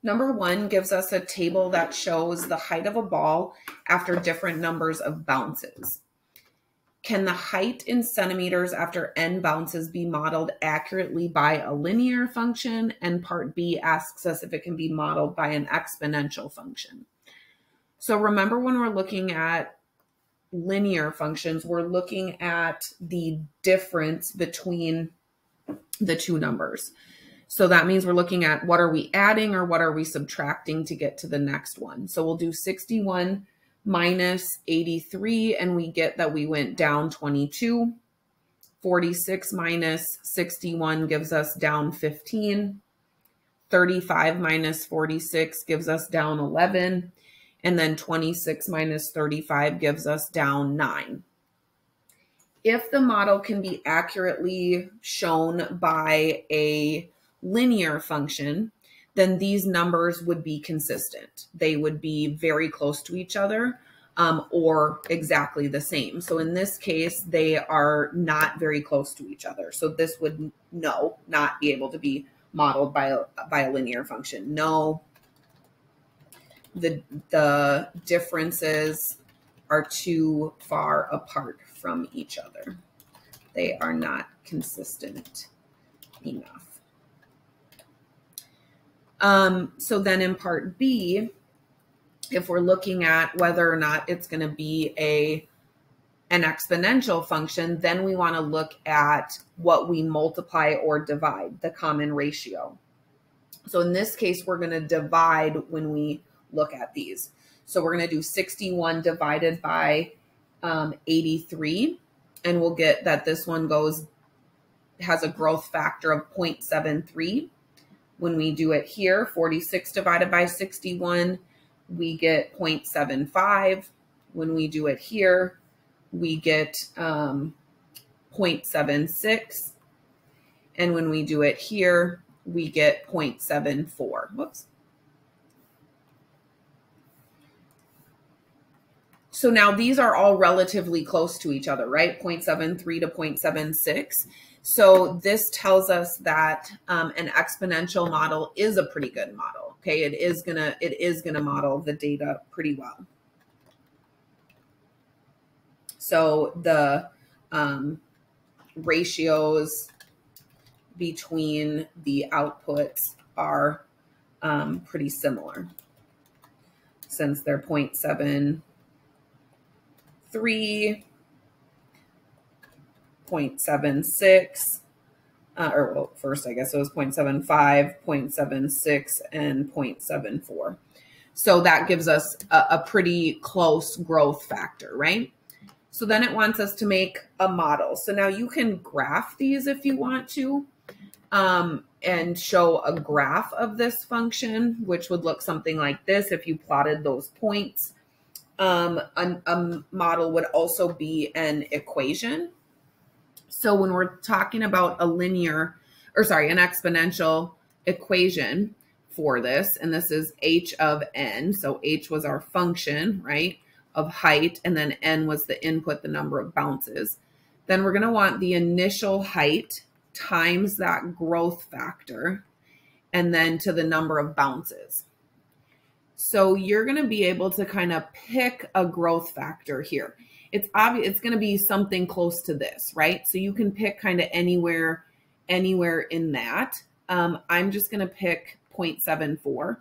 Number 1 gives us a table that shows the height of a ball after different numbers of bounces. Can the height in centimeters after n bounces be modeled accurately by a linear function? And part B asks us if it can be modeled by an exponential function. So remember, when we're looking at linear functions, we're looking at the difference between the two numbers. So that means we're looking at what are we adding or what are we subtracting to get to the next one. So we'll do 61 minus 83, and we get that we went down 22. 46 minus 61 gives us down 15. 35 minus 46 gives us down 11. And then 26 minus 35 gives us down 9. If the model can be accurately shown by a linear function, then these numbers would be consistent. They would be very close to each other, or exactly the same. So in this case, they are not very close to each other. So this would not be able to be modeled by a linear function. No, the differences are too far apart from each other. They are not consistent enough. So then in part B, if we're looking at whether or not it's going to be an exponential function, then we want to look at what we multiply or divide, the common ratio. So in this case, we're going to divide when we look at these. So we're going to do 61 divided by 83, and we'll get that this one has a growth factor of 0.73. When we do it here, 46 divided by 61, we get 0.75. When we do it here, we get 0.76. And when we do it here, we get 0.74. Whoops. So now these are all relatively close to each other, right? 0.73 to 0.76. So this tells us that an exponential model is a pretty good model. Okay, it is gonna model the data pretty well. So the ratios between the outputs are pretty similar, since they're 0.73, 0.76, or well, first I guess it was 0.75, 0.76, and 0.74. So that gives us a pretty close growth factor, right? So then it wants us to make a model. So now you can graph these if you want to, and show a graph of this function, which would look something like this if you plotted those points. A model would also be an equation. So when we're talking about an exponential equation for this, and this is h of n. So h was our function, right, of height, and then n was the input, the number of bounces. Then we're going to want the initial height times that growth factor, and then to the number of bounces. So you're going to be able to kind of pick a growth factor here. It's obvious it's going to be something close to this, right? So you can pick kind of anywhere in that. I'm just going to pick 0.74.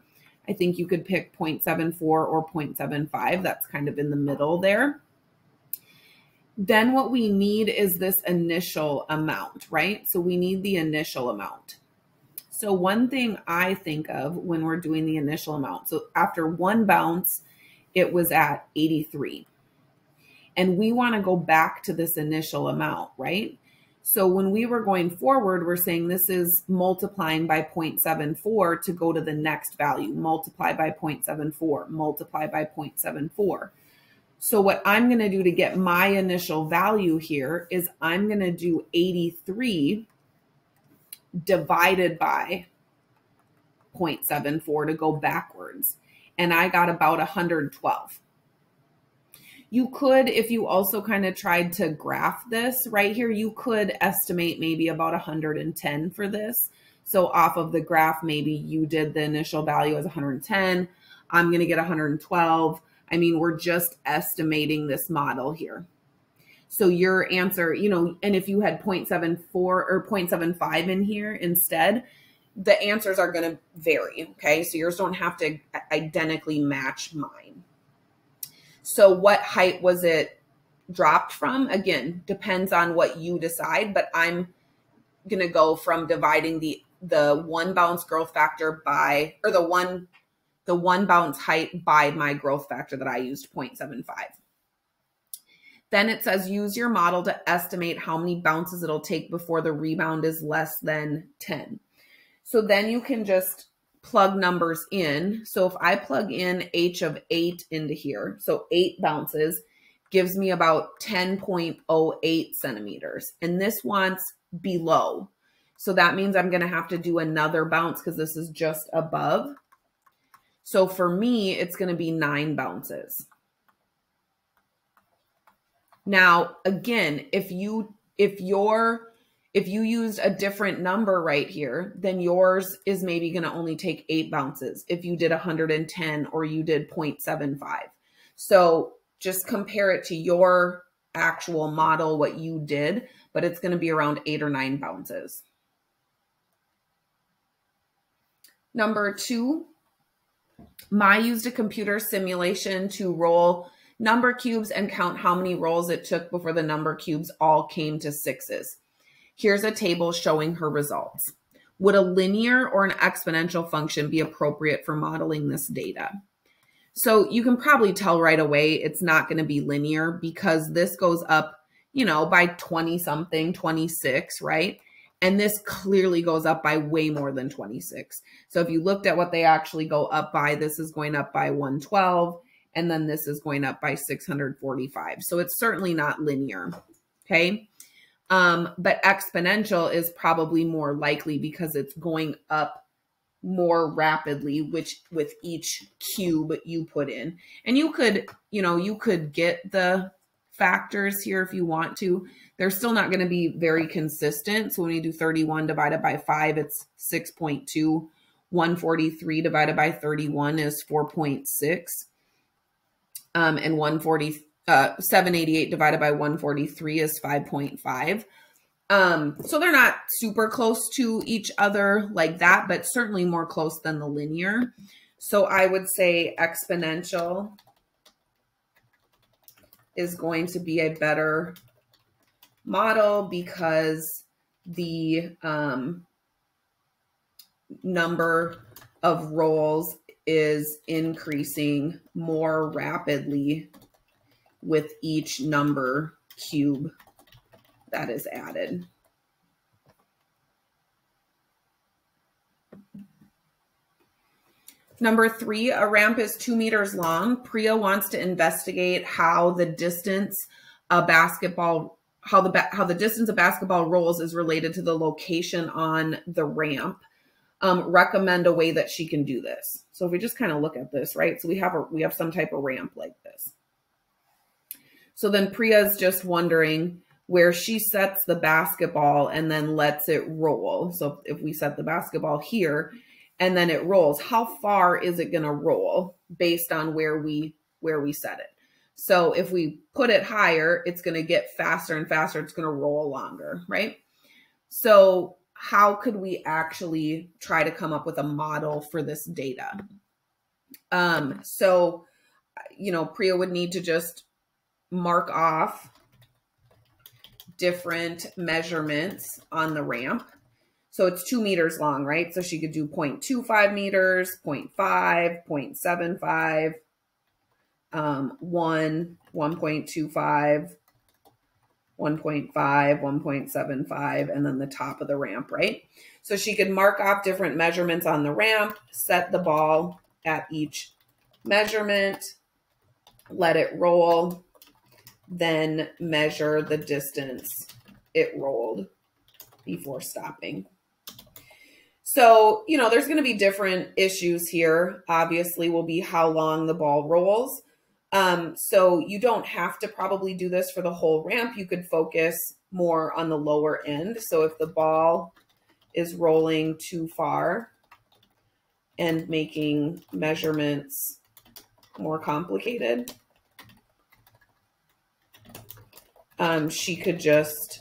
I think you could pick 0.74 or 0.75. That's kind of in the middle there. Then what we need is this initial amount, right? So we need the initial amount. So one thing I think of when we're doing the initial amount, so after one bounce, it was at 83. And we want to go back to this initial amount, right? So when we were going forward, we're saying this is multiplying by 0.74 to go to the next value, multiply by 0.74, multiply by 0.74. So what I'm going to do to get my initial value here is I'm going to do 83 divided by 0.74 to go backwards. And I got about 112. You could, if you also kind of tried to graph this right here, you could estimate maybe about 110 for this. So off of the graph, maybe you did the initial value as 110. I'm going to get 112. I mean, we're just estimating this model here. So your answer, you know, and if you had 0.74 or 0.75 in here instead, the answers are going to vary, okay? So yours don't have to identically match mine. So what height was it dropped from? Again, depends on what you decide, but I'm going to go from dividing the one bounce growth factor by, or the one bounce height by my growth factor that I used, 0.75. Then it says use your model to estimate how many bounces it'll take before the rebound is less than 10. So then you can just plug numbers in. So if I plug in H of 8 into here, so 8 bounces gives me about 10.08 centimeters. And this wants below. So that means I'm going to have to do another bounce because this is just above. So for me, it's going to be 9 bounces. Now, again, if you used a different number right here, then yours is maybe going to only take 8 bounces if you did 110 or you did 0.75. So just compare it to your actual model, what you did, but it's going to be around 8 or 9 bounces. Number 2, Mai used a computer simulation to roll number cubes and count how many rolls it took before the number cubes all came to 6s. Here's a table showing her results. Would a linear or an exponential function be appropriate for modeling this data? So you can probably tell right away it's not going to be linear because this goes up, you know, by 20 something, 26, right? And this clearly goes up by way more than 26. So if you looked at what they actually go up by, this is going up by 112, and then this is going up by 645. So it's certainly not linear, okay? But exponential is probably more likely because it's going up more rapidly, which with each cube you put in. And you could, you know, you could get the factors here if you want to. They're still not going to be very consistent. So when you do 31 divided by 5, it's 6.2. 143 divided by 31 is 4.6. And 788 divided by 143 is 5.5. So they're not super close to each other like that, but certainly more close than the linear. So I would say exponential is going to be a better model because the number of rolls is increasing more rapidly with each number cube that is added. Number 3, a ramp is 2 meters long. Priya wants to investigate how the distance a basketball, how the distance a basketball rolls is related to the location on the ramp. Recommend a way that she can do this. So if we just kind of look at this, right? So we have some type of ramp like this. So then Priya's just wondering where she sets the basketball and then lets it roll. So if we set the basketball here and then it rolls, how far is it going to roll based on where we set it? So if we put it higher, it's going to get faster and faster. It's going to roll longer, right? So how could we actually try to come up with a model for this data? So, you know, Priya would need to just mark off different measurements on the ramp. So it's 2 meters long, right? So she could do 0.25 meters, 0.5, 0.75, 1, 1.25, 1.5, 1.75, and then the top of the ramp, right? So she could mark off different measurements on the ramp, set the ball at each measurement, let it roll, then measure the distance it rolled before stopping. So, you know, there's going to be different issues here. Obviously, will be how long the ball rolls. So you don't have to probably do this for the whole ramp. You could focus more on the lower end. So if the ball is rolling too far and making measurements more complicated, she could just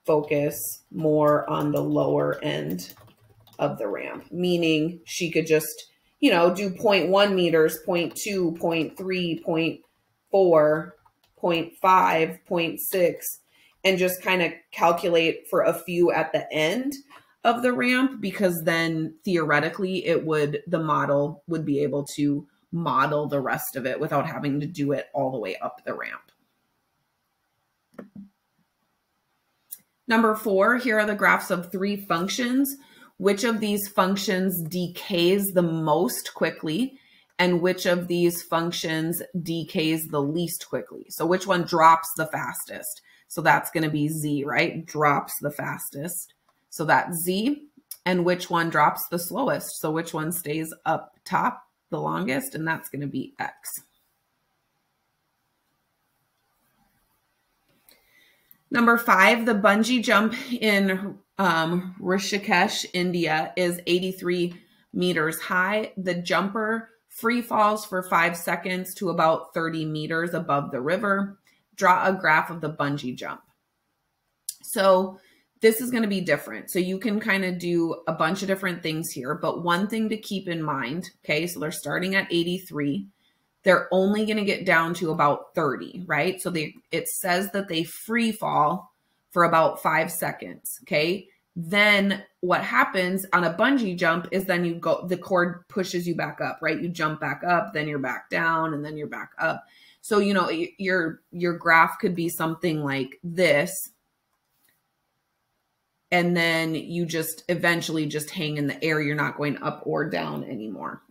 focus more on the lower end of the ramp, meaning she could just, you know, do 0.1 meters, 0.2, 0.3, 0.4, 0.5, 0.6, and just kind of calculate for a few at the end of the ramp, because then theoretically the model would be able to model the rest of it without having to do it all the way up the ramp. Number 4, here are the graphs of 3 functions. Which of these functions decays the most quickly, and which of these functions decays the least quickly? So which one drops the fastest? So that's going to be Z, right? Drops the fastest. So that's Z. And which one drops the slowest? So which one stays up top the longest? And that's going to be X. Number 5, the bungee jump in Rishikesh, India is 83 meters high. The jumper free falls for 5 seconds to about 30 meters above the river. Draw a graph of the bungee jump. So this is going to be different. So you can kind of do a bunch of different things here, but one thing to keep in mind, okay, so they're starting at 83. They're only going to get down to about 30, right? So it says that they free fall for about 5 seconds, okay? Then what happens on a bungee jump is then the cord pushes you back up, right? You jump back up, then you're back down, and then you're back up. So, you know, your graph could be something like this, and then you just eventually just hang in the air. You're not going up or down anymore.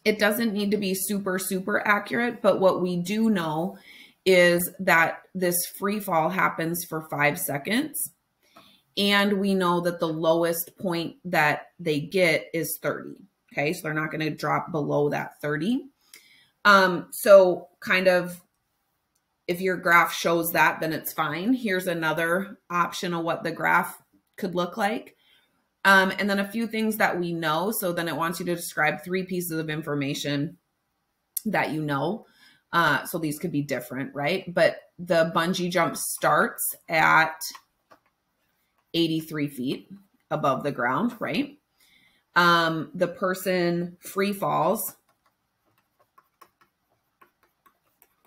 It doesn't need to be super, super accurate, but what we do know is that this free fall happens for 5 seconds. And we know that the lowest point that they get is 30. Okay, so they're not going to drop below that 30. So kind of, if your graph shows that, then it's fine. Here's another option of what the graph could look like. And then a few things that we know. So then it wants you to describe 3 pieces of information that you know. So these could be different, right? But the bungee jump starts at 83 feet above the ground, right? The person free falls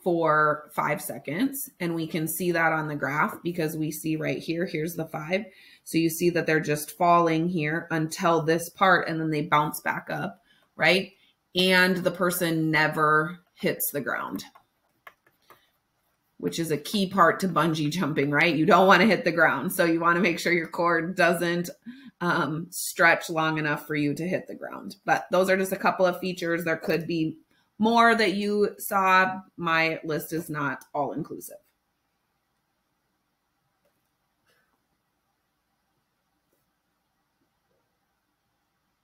for 5 seconds. And we can see that on the graph because we see right here, here's the 5. So you see that they're just falling here until this part, and then they bounce back up, right? And the person never hits the ground, which is a key part to bungee jumping, right? You don't want to hit the ground. So you want to make sure your cord doesn't stretch long enough for you to hit the ground. But those are just a couple of features. There could be more that you saw. My list is not all inclusive.